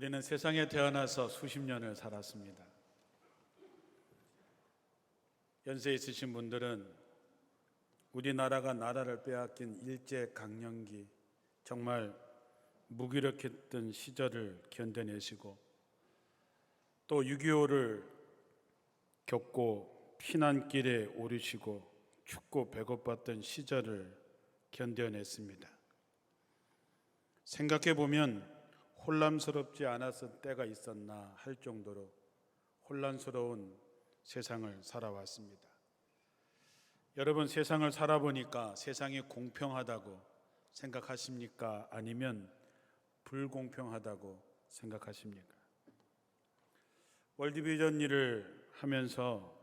우리는 세상에 태어나서 수십 년을 살았습니다. 연세 있으신 분들은 우리나라가 나라를 빼앗긴 일제강점기 정말 무기력했던 시절을 견뎌내시고 또 6.25를 겪고 피난길에 오르시고 춥고 배고팠던 시절을 견뎌냈습니다. 생각해보면 혼란스럽지 않았을 때가 있었나 할 정도로 혼란스러운 세상을 살아왔습니다. 여러분, 세상을 살아보니까 세상이 공평하다고 생각하십니까? 아니면 불공평하다고 생각하십니까? 월드비전 일을 하면서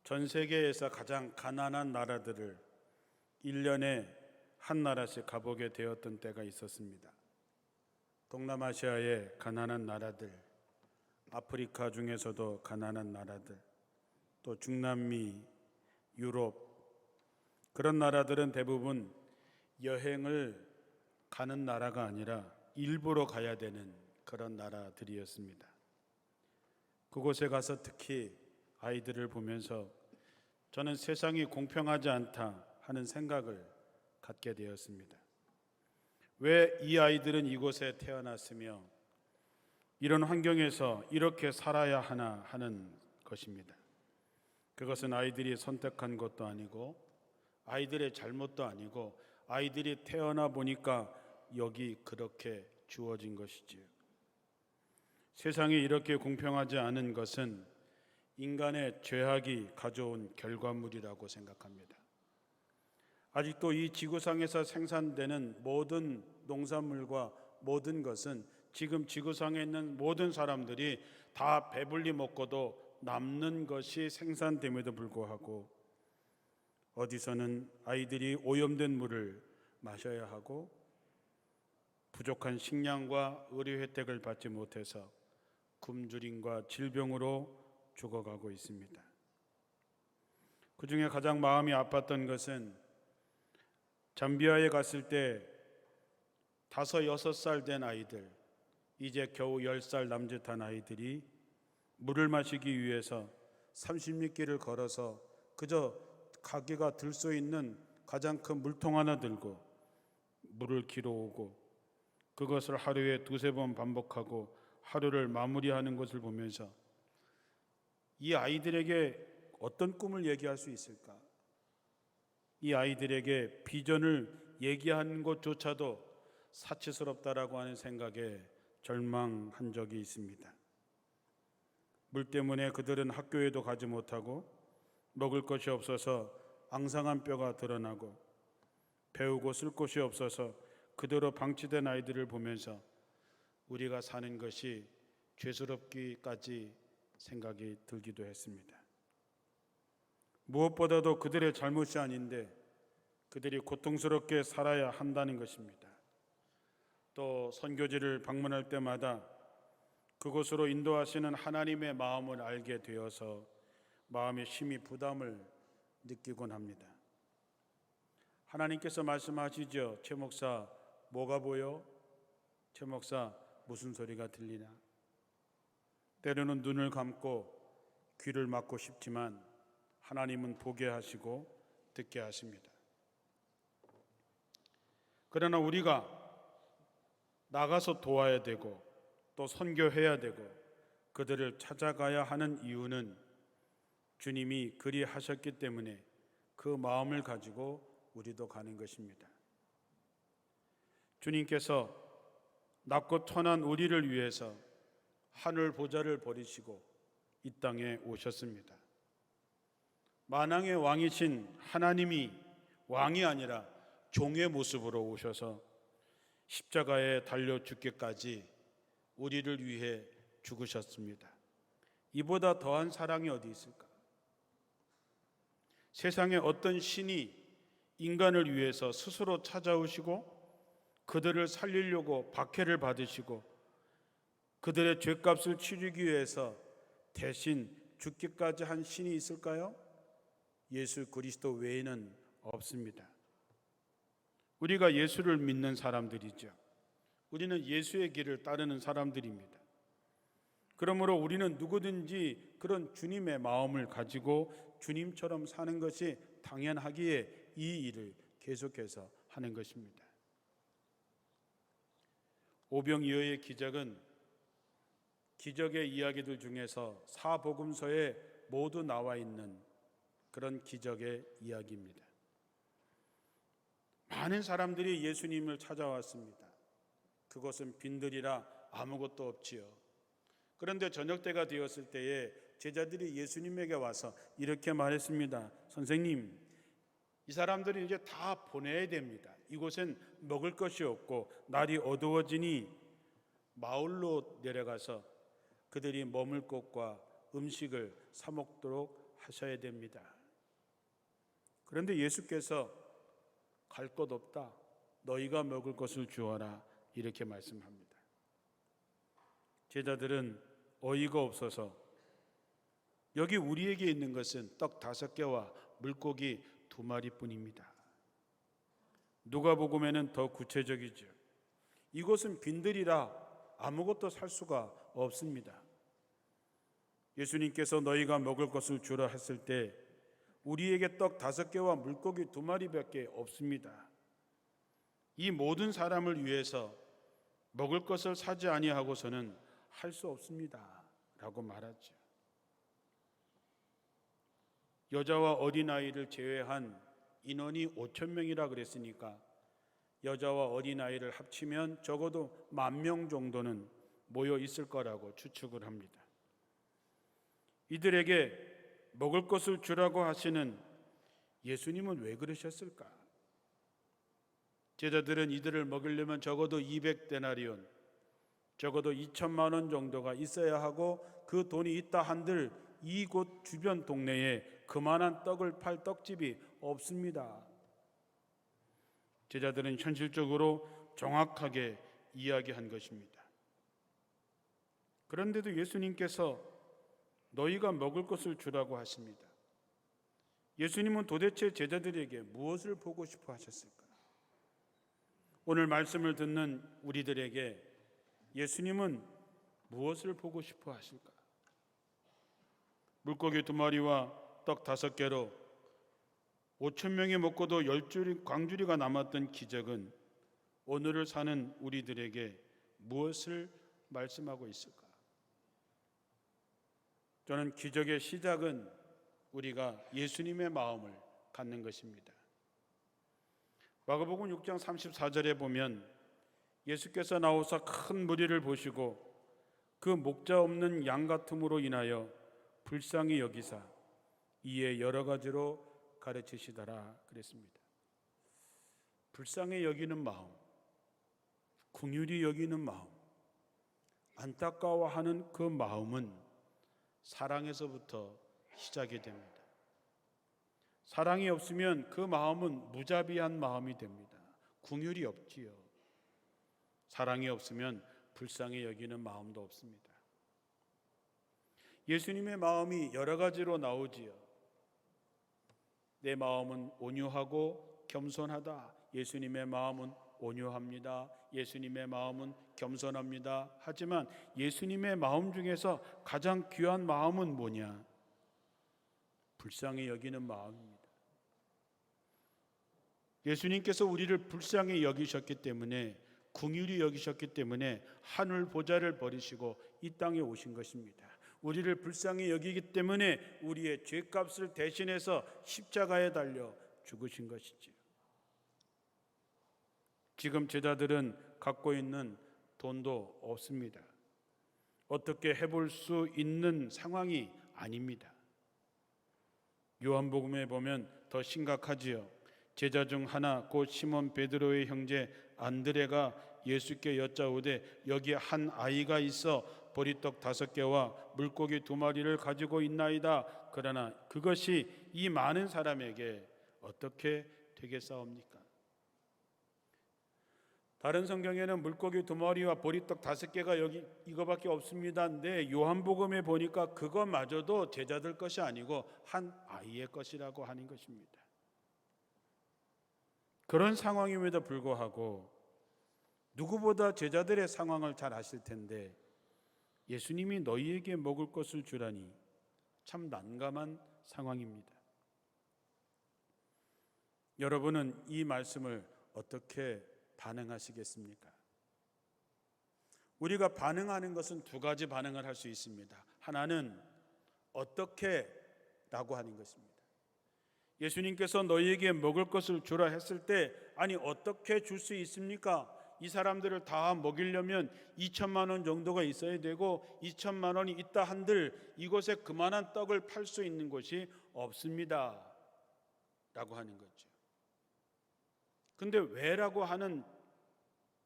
전 세계에서 가장 가난한 나라들을 1년에 한 나라씩 가보게 되었던 때가 있었습니다. 동남아시아의 가난한 나라들, 아프리카 중에서도 가난한 나라들, 또 중남미, 유럽, 그런 나라들은 대부분 여행을 가는 나라가 아니라 일부러 가야 되는 그런 나라들이었습니다. 그곳에 가서 특히 아이들을 보면서 저는 세상이 공평하지 않다 하는 생각을 갖게 되었습니다. 왜 이 아이들은 이곳에 태어났으며 이런 환경에서 이렇게 살아야 하나 하는 것입니다. 그것은 아이들이 선택한 것도 아니고 아이들의 잘못도 아니고 아이들이 태어나 보니까 여기 그렇게 주어진 것이지요. 세상이 이렇게 공평하지 않은 것은 인간의 죄악이 가져온 결과물이라고 생각합니다. 아직도 이 지구상에서 생산되는 모든 농산물과 모든 것은 지금 지구상에 있는 모든 사람들이 다 배불리 먹고도 남는 것이 생산됨에도 불구하고 어디서는 아이들이 오염된 물을 마셔야 하고 부족한 식량과 의료 혜택을 받지 못해서 굶주림과 질병으로 죽어가고 있습니다. 그 중에 가장 마음이 아팠던 것은 잠비아에 갔을 때 5, 6살 된 아이들, 이제 겨우 10살 남짓한 아이들이 물을 마시기 위해서 30리길을 걸어서 그저 가게가 들 수 있는 가장 큰 물통 하나 들고 물을 길어오고 그것을 하루에 2-3번 반복하고 하루를 마무리하는 것을 보면서 이 아이들에게 어떤 꿈을 얘기할 수 있을까? 이 아이들에게 비전을 얘기하는 것조차도 사치스럽다라고 하는 생각에 절망한 적이 있습니다. 물 때문에 그들은 학교에도 가지 못하고 먹을 것이 없어서 앙상한 뼈가 드러나고 배우고 쓸 곳이 없어서 그대로 방치된 아이들을 보면서 우리가 사는 것이 죄스럽기까지 생각이 들기도 했습니다. 무엇보다도 그들의 잘못이 아닌데 그들이 고통스럽게 살아야 한다는 것입니다. 또 선교지를 방문할 때마다 그곳으로 인도하시는 하나님의 마음을 알게 되어서 마음의 심히 부담을 느끼곤 합니다. 하나님께서 말씀하시죠. 최 목사, 뭐가 보여? 최 목사, 무슨 소리가 들리나? 때로는 눈을 감고 귀를 막고 싶지만 하나님은 보게 하시고 듣게 하십니다. 그러나 우리가 나가서 도와야 되고 또 선교해야 되고 그들을 찾아가야 하는 이유는 주님이 그리 하셨기 때문에 그 마음을 가지고 우리도 가는 것입니다. 주님께서 낮고 천한 우리를 위해서 하늘 보좌를 버리시고 이 땅에 오셨습니다. 만왕의 왕이신 하나님이 왕이 아니라 종의 모습으로 오셔서 십자가에 달려 죽기까지 우리를 위해 죽으셨습니다. 이보다 더한 사랑이 어디 있을까? 세상에 어떤 신이 인간을 위해서 스스로 찾아오시고 그들을 살리려고 박해를 받으시고 그들의 죄값을 치르기 위해서 대신 죽기까지 한 신이 있을까요? 예수 그리스도 외에는 없습니다. 우리가 예수를 믿는 사람들이죠. 우리는 예수의 길을 따르는 사람들입니다. 그러므로 우리는 누구든지 그런 주님의 마음을 가지고 주님처럼 사는 것이 당연하기에 이 일을 계속해서 하는 것입니다. 오병이어의 기적은 기적의 이야기들 중에서 사복음서에 모두 나와 있는 그런 기적의 이야기입니다. 많은 사람들이 예수님을 찾아왔습니다. 그곳은 빈들이라 아무것도 없지요. 그런데 저녁 때가 되었을 때에 제자들이 예수님에게 와서 이렇게 말했습니다. 선생님, 이 사람들이 이제 다 보내야 됩니다. 이곳엔 먹을 것이 없고 날이 어두워지니 마을로 내려가서 그들이 머물 곳과 음식을 사 먹도록 하셔야 됩니다. 그런데 예수께서 갈 곳 없다. 너희가 먹을 것을 주어라. 이렇게 말씀합니다. 제자들은 어이가 없어서 여기 우리에게 있는 것은 떡 5개와 물고기 2마리뿐입니다. 누가복음에는 더 구체적이죠. 이곳은 빈들이라 아무것도 살 수가 없습니다. 예수님께서 너희가 먹을 것을 주라 했을 때 우리에게 떡 5개와 물고기 2마리밖에 없습니다. 이 모든 사람을 위해서 먹을 것을 사지 아니하고서는 할 수 없습니다 라고 말하죠. 여자와 어린아이를 제외한 인원이 5,000명이라 그랬으니까 여자와 어린아이를 합치면 적어도 10,000명 정도는 모여 있을 거라고 추측을 합니다. 이들에게 먹을 것을 주라고 하시는 예수님은 왜 그러셨을까? 제자들은 이들을 먹이려면 적어도 200데나리온, 적어도 2천만 원 정도가 있어야 하고 그 돈이 있다 한들 이곳 주변 동네에 그만한 떡을 팔 떡집이 없습니다. 제자들은 현실적으로 정확하게 이야기한 것입니다. 그런데도 예수님께서 너희가 먹을 것을 주라고 하십니다. 예수님은 도대체 제자들에게 무엇을 보고 싶어 하셨을까? 오늘 말씀을 듣는 우리들에게 예수님은 무엇을 보고 싶어 하실까? 물고기 2마리와 떡 5개로 5,000명이 먹고도 10줄이 광주리가 남았던 기적은 오늘을 사는 우리들에게 무엇을 말씀하고 있을까? 저는 기적의 시작은 우리가 예수님의 마음을 갖는 것입니다. 마가복음 6장 34절에 보면 예수께서 나오사 큰 무리를 보시고 그 목자 없는 양 같음으로 인하여 불쌍히 여기사 이에 여러 가지로 가르치시더라 그랬습니다. 불쌍히 여기는 마음, 긍휼히 여기는 마음, 안타까워하는 그 마음은 사랑에서부터 시작이 됩니다. 사랑이 없으면 그 마음은 무자비한 마음이 됩니다. 긍휼이 없지요. 사랑이 없으면 불쌍히 여기는 마음도 없습니다. 예수님의 마음이 여러 가지로 나오지요. 내 마음은 온유하고 겸손하다. 예수님의 마음은 온유합니다. 예수님의 마음은 겸손합니다. 하지만 예수님의 마음 중에서 가장 귀한 마음은 뭐냐? 불쌍히 여기는 마음입니다. 예수님께서 우리를 불쌍히 여기셨기 때문에, 긍휼히 여기셨기 때문에 하늘 보좌를 버리시고 이 땅에 오신 것입니다. 우리를 불쌍히 여기기 때문에 우리의 죄값을 대신해서 십자가에 달려 죽으신 것이지요. 지금 제자들은 갖고 있는 돈도 없습니다. 어떻게 해볼 수 있는 상황이 아닙니다. 요한복음에 보면 더 심각하지요. 제자 중 하나 곧 시몬 베드로의 형제 안드레가 예수께 여짜오되 여기 한 아이가 있어 보리떡 5개와 물고기 2마리를 가지고 있나이다. 그러나 그것이 이 많은 사람에게 어떻게 되겠사옵니까? 다른 성경에는 물고기 2마리와 보리떡 5개가 여기 이거밖에 없습니다. 근데 요한복음에 보니까 그것마저도 제자들 것이 아니고 한 아이의 것이라고 하는 것입니다. 그런 상황임에도 불구하고 누구보다 제자들의 상황을 잘 아실 텐데 예수님이 너희에게 먹을 것을 주라니 참 난감한 상황입니다. 여러분은 이 말씀을 어떻게 반응하시겠습니까? 우리가 반응하는 것은 두 가지 반응을 할 수 있습니다. 하나는 어떻게 라고 하는 것입니다. 예수님께서 너희에게 먹을 것을 주라 했을 때 아니 어떻게 줄 수 있습니까? 이 사람들을 다 먹이려면 2천만 원 정도가 있어야 되고 2천만 원이 있다 한들 이곳에 그만한 떡을 팔 수 있는 곳이 없습니다 라고 하는 거죠. 근데 왜라고 하는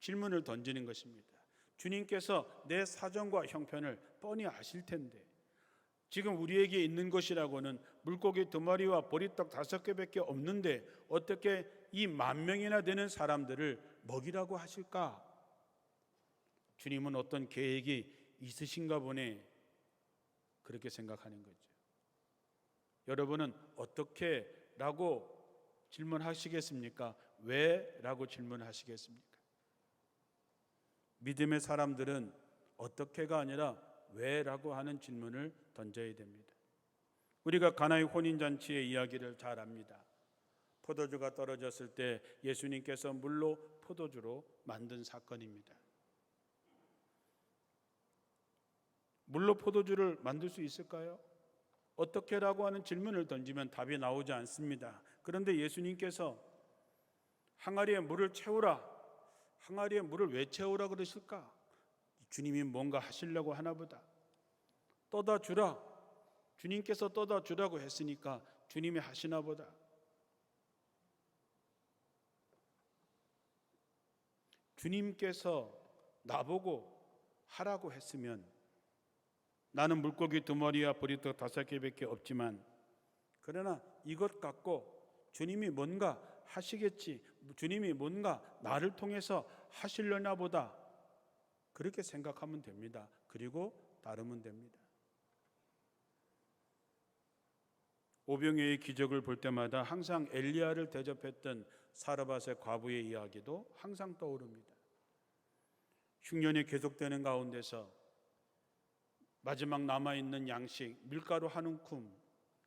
질문을 던지는 것입니다. 주님께서 내 사정과 형편을 뻔히 아실 텐데 지금 우리에게 있는 것이라고는 물고기 2마리와 보리떡 5개밖에 없는데 어떻게 이 10,000명이나 되는 사람들을 먹이라고 하실까? 주님은 어떤 계획이 있으신가 보네 그렇게 생각하는 거죠. 여러분은 어떻게 라고 질문하시겠습니까? 왜? 라고 질문하시겠습니까? 믿음의 사람들은 어떻게가 아니라 왜? 라고 하는 질문을 던져야 됩니다. 우리가 가나의 혼인잔치의 이야기를 잘 압니다. 포도주가 떨어졌을 때 예수님께서 물로 포도주로 만든 사건입니다. 물로 포도주를 만들 수 있을까요? 어떻게라고 하는 질문을 던지면 답이 나오지 않습니다. 그런데 예수님께서 항아리에 물을 채우라. 항아리에 물을 왜 채우라 그러실까? 주님이 뭔가 하시려고 하나 보다. 떠다 주라. 주님께서 떠다 주라고 했으니까 주님이 하시나 보다. 주님께서 나보고 하라고 했으면 나는 물고기 2마리와 보리떡 5개밖에 없지만 그러나 이것 갖고 주님이 뭔가 하시겠지, 주님이 뭔가 나를 통해서 하시려나 보다 그렇게 생각하면 됩니다. 그리고 따르면 됩니다. 오병이어의 기적을 볼 때마다 항상 엘리야를 대접했던 사르밧의 과부의 이야기도 항상 떠오릅니다. 흉년이 계속되는 가운데서 마지막 남아있는 양식, 밀가루 한 움큼,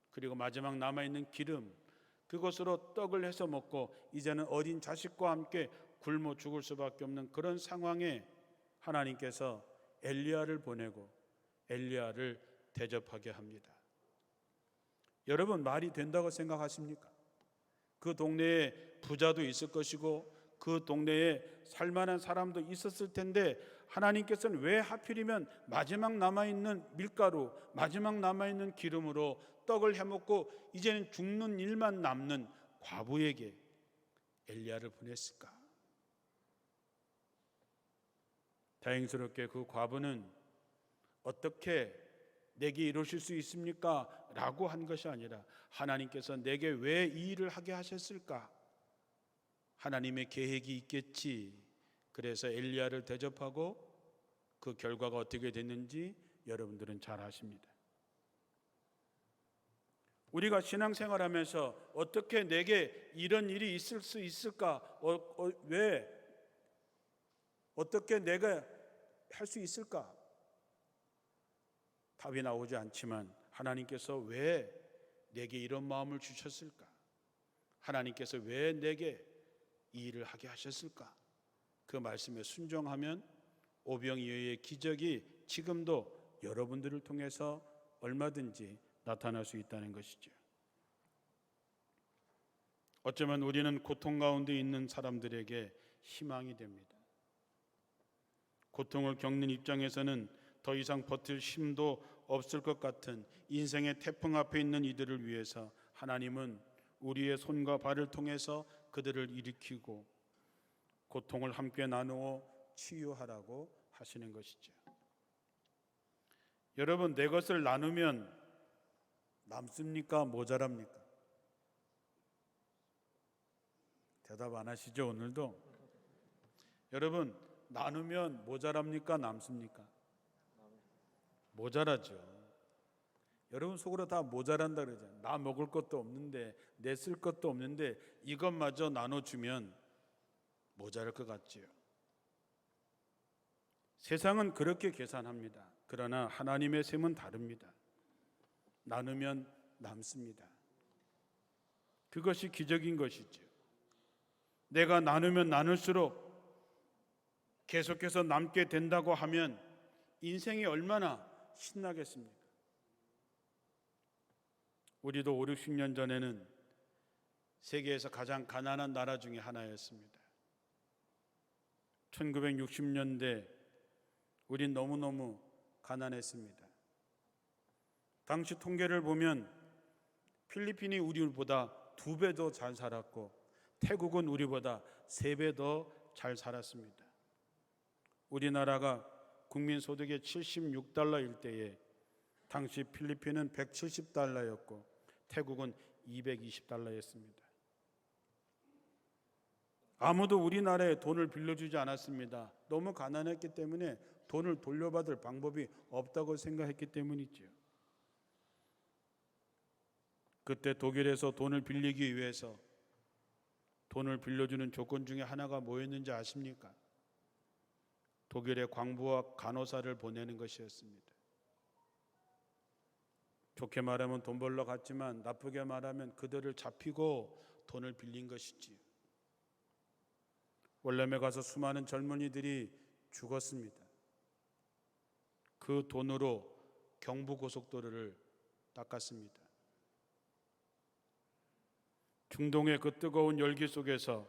그리고 마지막 남아있는 기름, 그것으로 떡을 해서 먹고 이제는 어린 자식과 함께 굶어 죽을 수밖에 없는 그런 상황에 하나님께서 엘리야를 보내고 엘리야를 대접하게 합니다. 여러분, 말이 된다고 생각하십니까? 그 동네에 부자도 있을 것이고 그 동네에 살만한 사람도 있었을 텐데 하나님께서는 왜 하필이면 마지막 남아있는 밀가루, 마지막 남아있는 기름으로 떡을 해먹고 이제는 죽는 일만 남는 과부에게 엘리야를 보냈을까? 다행스럽게 그 과부는 어떻게 내게 이루실 수 있습니까? 라고 한 것이 아니라 하나님께서 내게 왜 이 일을 하게 하셨을까? 하나님의 계획이 있겠지. 그래서 엘리야를 대접하고 그 결과가 어떻게 됐는지 여러분들은 잘 아십니다. 우리가 신앙생활하면서 어떻게 내게 이런 일이 있을 수 있을까? 왜? 어떻게 내가 할 수 있을까? 답이 나오지 않지만 하나님께서 왜 내게 이런 마음을 주셨을까? 하나님께서 왜 내게 이 일을 하게 하셨을까? 그 말씀에 순종하면 오병이어의 기적이 지금도 여러분들을 통해서 얼마든지 나타날 수 있다는 것이죠. 어쩌면 우리는 고통 가운데 있는 사람들에게 희망이 됩니다. 고통을 겪는 입장에서는 더 이상 버틸 힘도 없을 것 같은 인생의 태풍 앞에 있는 이들을 위해서 하나님은 우리의 손과 발을 통해서 그들을 일으키고 고통을 함께 나누어 치유하라고 하시는 것이죠. 여러분, 내 것을 나누면 남습니까? 모자랍니까? 대답 안 하시죠, 오늘도? 여러분, 나누면 모자랍니까? 남습니까? 모자라죠. 여러분 속으로 다 모자란다 그러잖아요. 나 먹을 것도 없는데, 내 쓸 것도 없는데 이것마저 나눠주면 모자랄 것 같지요. 세상은 그렇게 계산합니다. 그러나 하나님의 셈은 다릅니다. 나누면 남습니다. 그것이 기적인 것이죠. 내가 나누면 나눌수록 계속해서 남게 된다고 하면 인생이 얼마나 신나겠습니까? 우리도 5, 60년 전에는 세계에서 가장 가난한 나라 중에 하나였습니다. 1960년대 우린 너무너무 가난했습니다. 당시 통계를 보면 필리핀이 우리보다 2배 더 잘 살았고 태국은 우리보다 3배 더 잘 살았습니다. 우리나라가 국민소득의 76달러일 때에 당시 필리핀은 170달러였고 태국은 220달러였습니다. 아무도 우리나라에 돈을 빌려주지 않았습니다. 너무 가난했기 때문에 돈을 돌려받을 방법이 없다고 생각했기 때문이죠. 그때 독일에서 돈을 빌리기 위해서 돈을 빌려주는 조건 중에 하나가 뭐였는지 아십니까? 독일의 광부와 간호사를 보내는 것이었습니다. 좋게 말하면 돈 벌러 갔지만 나쁘게 말하면 그들을 잡히고 돈을 빌린 것이지요. 월남에 가서 수많은 젊은이들이 죽었습니다. 그 돈으로 경부고속도로를 닦았습니다. 중동의 그 뜨거운 열기 속에서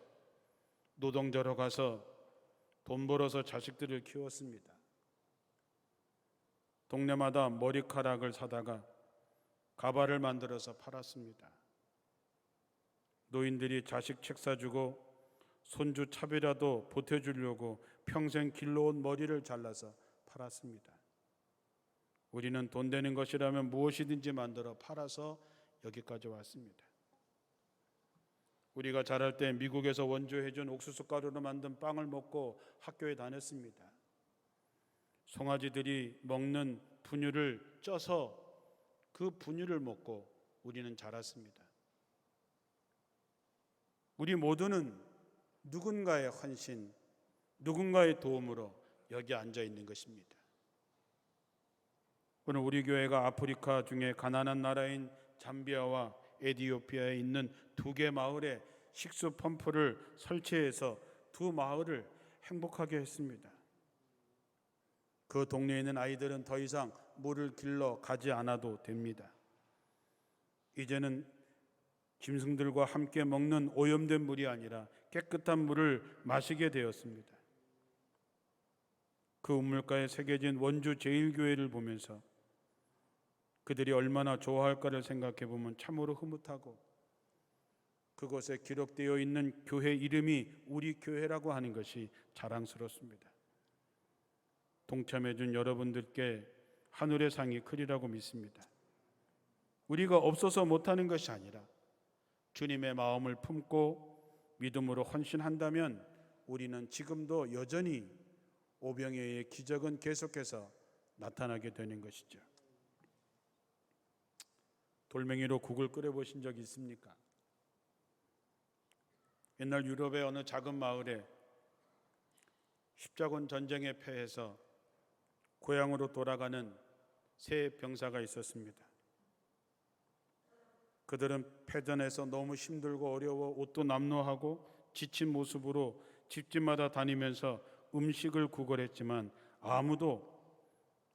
노동자로 가서 돈 벌어서 자식들을 키웠습니다. 동네마다 머리카락을 사다가 가발을 만들어서 팔았습니다. 노인들이 자식 책 사주고 손주 차비라도 보태주려고 평생 길러온 머리를 잘라서 팔았습니다. 우리는 돈 되는 것이라면 무엇이든지 만들어 팔아서 여기까지 왔습니다. 우리가 자랄 때 미국에서 원조해준 옥수수 가루로 만든 빵을 먹고 학교에 다녔습니다. 송아지들이 먹는 분유를 쪄서 그 분유를 먹고 우리는 자랐습니다. 우리 모두는 누군가의 헌신, 누군가의 도움으로 여기 앉아 있는 것입니다. 오늘 우리 교회가 아프리카 중에 가난한 나라인 잠비아와 에티오피아에 있는 2개 마을에 식수 펌프를 설치해서 2 마을을 행복하게 했습니다. 그 동네에 있는 아이들은 더 이상 물을 길러 가지 않아도 됩니다. 이제는 짐승들과 함께 먹는 오염된 물이 아니라 깨끗한 물을 마시게 되었습니다. 그 우물가에 새겨진 원주 제1교회를 보면서 그들이 얼마나 좋아할까를 생각해 보면 참으로 흐뭇하고, 그곳에 기록되어 있는 교회 이름이 우리 교회라고 하는 것이 자랑스럽습니다. 동참해 준 여러분들께 하늘의 상이 크리라고 믿습니다. 우리가 없어서 못하는 것이 아니라 주님의 마음을 품고 믿음으로 헌신한다면 우리는 지금도 여전히 오병이어의 기적은 계속해서 나타나게 되는 것이죠. 돌멩이로 국을 끓여보신 적 있습니까? 옛날 유럽의 어느 작은 마을에 십자군 전쟁에 패해서 고향으로 돌아가는 3 병사가 있었습니다. 그들은 패전에서 너무 힘들고 어려워 옷도 남루하고 지친 모습으로 집집마다 다니면서 음식을 구걸했지만 아무도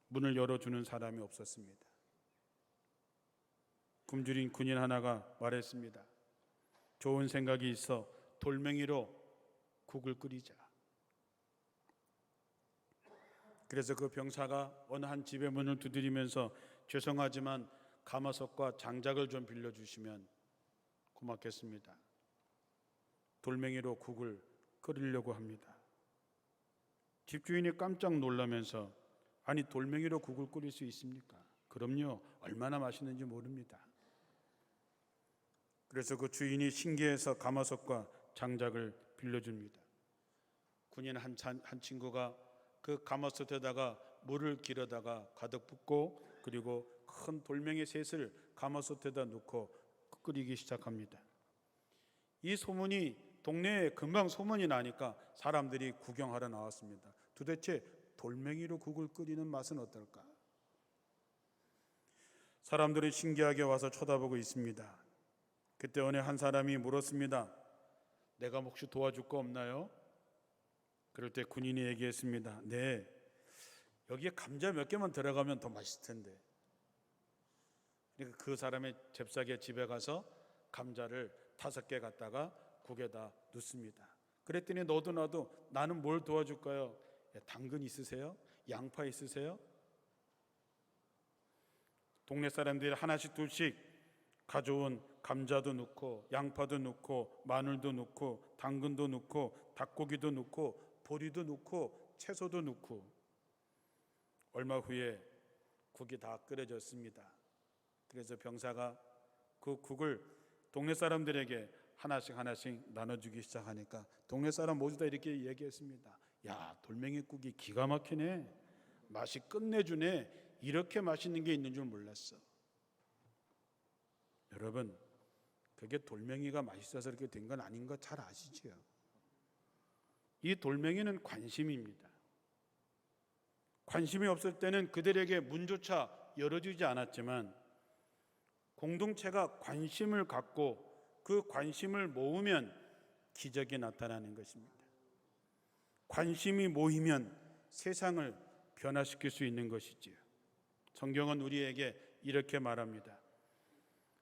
문을 열어주는 사람이 없었습니다. 굶주린 군인 하나가 말했습니다. 좋은 생각이 있어 돌멩이로 국을 끓이자. 그래서 그 병사가 어느 한 집의 문을 두드리면서 죄송하지만 가마솥과 장작을 좀 빌려주시면 고맙겠습니다. 돌멩이로 국을 끓이려고 합니다. 집주인이 깜짝 놀라면서 아니 돌멩이로 국을 끓일 수 있습니까? 그럼요. 얼마나 맛있는지 모릅니다. 그래서 그 주인이 신기해서 가마솥과 장작을 빌려줍니다. 군인 한 친구가 그 가마솥에다가 물을 길어다가 가득 붓고 그리고 큰 돌멩이 셋을 가마솥에다 넣고 끓이기 시작합니다. 이 소문이 동네에 금방 소문이 나니까 사람들이 구경하러 나왔습니다. 도대체 돌멩이로 국을 끓이는 맛은 어떨까? 사람들이 신기하게 와서 쳐다보고 있습니다. 그때 어느 한 사람이 물었습니다. 내가 혹시 도와줄 거 없나요? 그럴 때 군인이 얘기했습니다. 네, 여기에 감자 몇 개만 들어가면 더 맛있을 텐데. 그러니까 그 사람의 잽싸게 집에 가서 감자를 5개 갖다가 국에다 넣습니다. 그랬더니 너도 나도 나는 뭘 도와줄까요? 당근 있으세요? 양파 있으세요? 동네 사람들이 하나씩 둘씩 가져온 감자도 넣고 양파도 넣고 마늘도 넣고 당근도 넣고 닭고기도 넣고 보리도 넣고 채소도 넣고 얼마 후에 국이 다 끓여졌습니다. 그래서 병사가 그 국을 동네 사람들에게 하나씩 나눠주기 시작하니까 동네 사람 모두 다 이렇게 얘기했습니다. 야, 돌멩이 국이 기가 막히네. 맛이 끝내주네. 이렇게 맛있는 게 있는 줄 몰랐어. 여러분, 그게 돌멩이가 맛있어서 이렇게 된 건 아닌 거 잘 아시죠? 이 돌멩이는 관심입니다. 관심이 없을 때는 그들에게 문조차 열어주지 않았지만 공동체가 관심을 갖고 그 관심을 모으면 기적이 나타나는 것입니다. 관심이 모이면 세상을 변화시킬 수 있는 것이지요. 성경은 우리에게 이렇게 말합니다.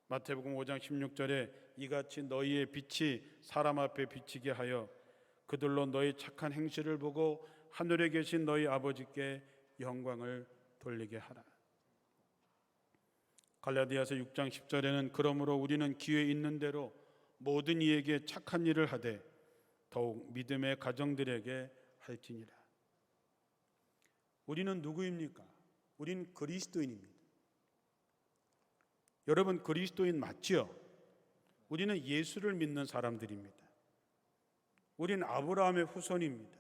마태복음 5장 16절에 이같이 너희의 빛이 사람 앞에 비치게 하여 그들로 너희 착한 행실을 보고 하늘에 계신 너희 아버지께 영광을 돌리게 하라. 갈라디아서 6장 10절에는 그러므로 우리는 기회 있는 대로 모든 이에게 착한 일을 하되 더욱 믿음의 가정들에게 할지니라. 우리는 누구입니까? 우린 그리스도인입니다. 여러분, 그리스도인 맞지요? 우리는 예수를 믿는 사람들입니다. 우린 아브라함의 후손입니다.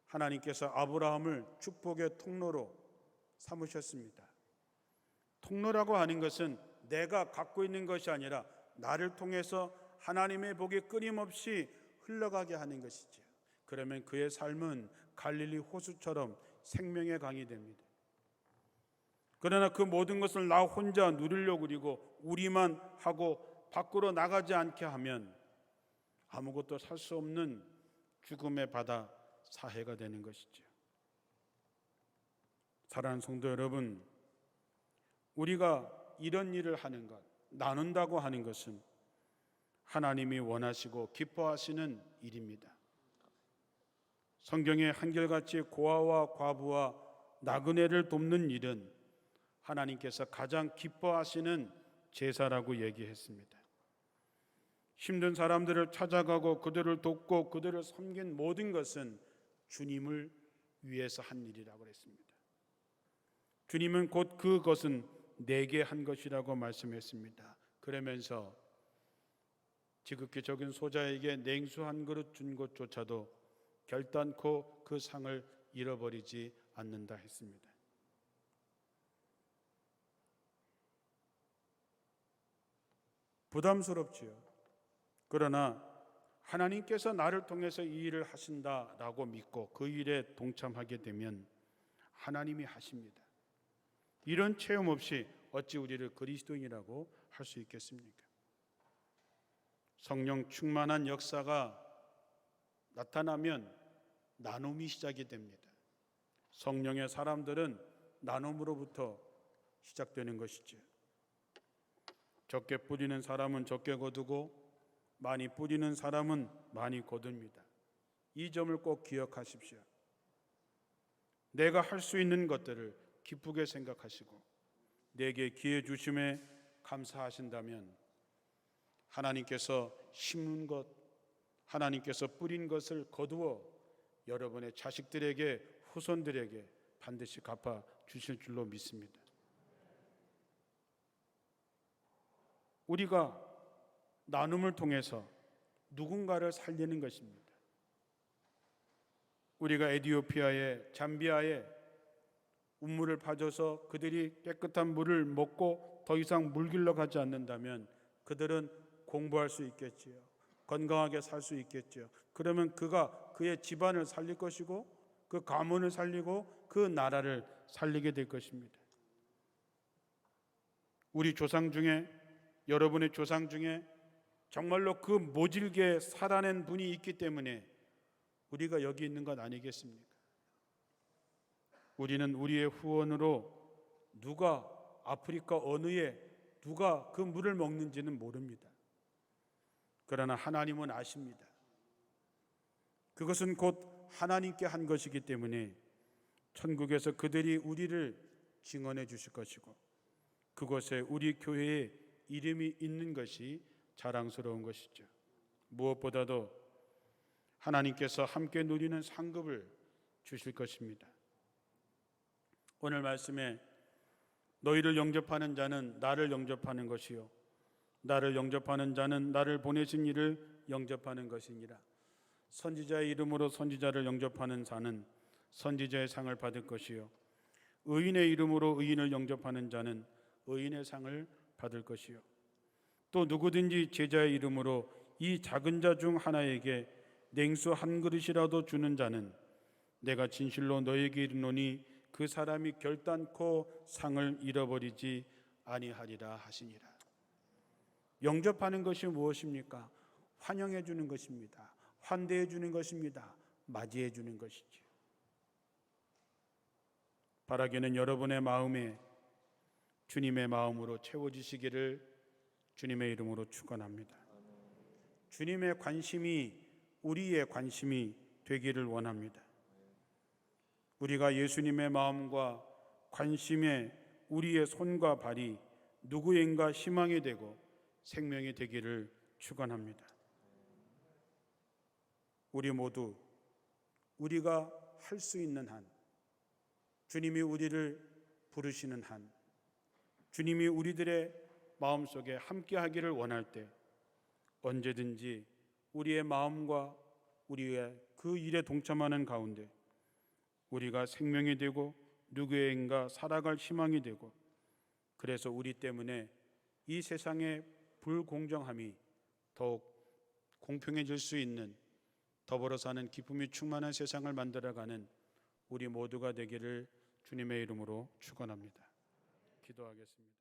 하나님께서 아브라함을 축복의 통로로 삼으셨습니다. 통로라고 하는 것은 내가 갖고 있는 것이 아니라 나를 통해서 하나님의 복이 끊임없이 흘러가게 하는 것이죠. 그러면 그의 삶은 갈릴리 호수처럼 생명의 강이 됩니다. 그러나 그 모든 것을 나 혼자 누리려고 그리고 우리만 하고 밖으로 나가지 않게 하면 아무것도 살 수 없는 죽음의 바다 사해가 되는 것이죠. 사랑하는 성도 여러분, 우리가 이런 일을 하는 것, 나눈다고 하는 것은 하나님이 원하시고 기뻐하시는 일입니다. 성경에 한결같이 고아와 과부와 나그네를 돕는 일은 하나님께서 가장 기뻐하시는 제사라고 얘기했습니다. 힘든 사람들을 찾아가고 그들을 돕고 그들을 섬긴 모든 것은 주님을 위해서 한 일이라고 했습니다. 주님은 곧 그것은 내게 한 것이라고 말씀했습니다. 그러면서 지극히 적은 소자에게 냉수 한 그릇 준 것조차도 결단코 그 상을 잃어버리지 않는다 했습니다. 부담스럽지요. 그러나 하나님께서 나를 통해서 이 일을 하신다라고 믿고 그 일에 동참하게 되면 하나님이 하십니다. 이런 체험 없이 어찌 우리를 그리스도인이라고 할 수 있겠습니까? 성령 충만한 역사가 나타나면 나눔이 시작이 됩니다. 성령의 사람들은 나눔으로부터 시작되는 것이죠. 적게 뿌리는 사람은 적게 거두고 많이 뿌리는 사람은 많이 거둡니다. 이 점을 꼭 기억하십시오. 내가 할 수 있는 것들을 기쁘게 생각하시고 내게 기회 주심에 감사하신다면 하나님께서 심는 것, 하나님께서 뿌린 것을 거두어 여러분의 자식들에게, 후손들에게 반드시 갚아 주실 줄로 믿습니다. 우리가 나눔을 통해서 누군가를 살리는 것입니다. 우리가 에티오피아에, 잠비아에 우물을 파줘서 그들이 깨끗한 물을 먹고 더 이상 물 길러 가지 않는다면 그들은 공부할 수 있겠지요. 건강하게 살 수 있겠지요. 그러면 그가 그의 집안을 살릴 것이고 그 가문을 살리고 그 나라를 살리게 될 것입니다. 우리 조상 중에, 여러분의 조상 중에 정말로 그 모질게 살아낸 분이 있기 때문에 우리가 여기 있는 것 아니겠습니까? 우리는 우리의 후원으로 누가 아프리카 어느에 누가 그 물을 먹는지는 모릅니다. 그러나 하나님은 아십니다. 그것은 곧 하나님께 한 것이기 때문에 천국에서 그들이 우리를 증언해 주실 것이고 그곳에 우리 교회의 이름이 있는 것이 자랑스러운 것이죠. 무엇보다도 하나님께서 함께 누리는 상급을 주실 것입니다. 오늘 말씀에 너희를 영접하는 자는 나를 영접하는 것이요 나를 영접하는 자는 나를 보내신 이를 영접하는 것이니라. 선지자의 이름으로 선지자를 영접하는 자는 선지자의 상을 받을 것이요 의인의 이름으로 의인을 영접하는 자는 의인의 상을 받을 것이요 또 누구든지 제자의 이름으로 이 작은 자 중 하나에게 냉수 한 그릇이라도 주는 자는 내가 진실로 너에게 이르노니 그 사람이 결단코 상을 잃어버리지 아니하리라 하시니라. 영접하는 것이 무엇입니까? 환영해 주는 것입니다. 환대해 주는 것입니다. 맞이해 주는 것이죠. 바라기는 여러분의 마음에 주님의 마음으로 채워지시기를 주님의 이름으로 축원합니다. 주님의 관심이 우리의 관심이 되기를 원합니다. 우리가 예수님의 마음과 관심에 우리의 손과 발이 누구인가 희망이 되고 생명이 되기를 축원합니다. 우리 모두 우리가 할 수 있는 한, 주님이 우리를 부르시는 한, 주님이 우리들의 마음속에 함께 하기를 원할 때 언제든지 우리의 마음과 우리의 그 일에 동참하는 가운데 우리가 생명이 되고 누구에게인가 살아갈 희망이 되고 그래서 우리 때문에 이 세상의 불공정함이 더욱 공평해질 수 있는 더불어 사는 기쁨이 충만한 세상을 만들어가는 우리 모두가 되기를 주님의 이름으로 축원합니다. 기도하겠습니다.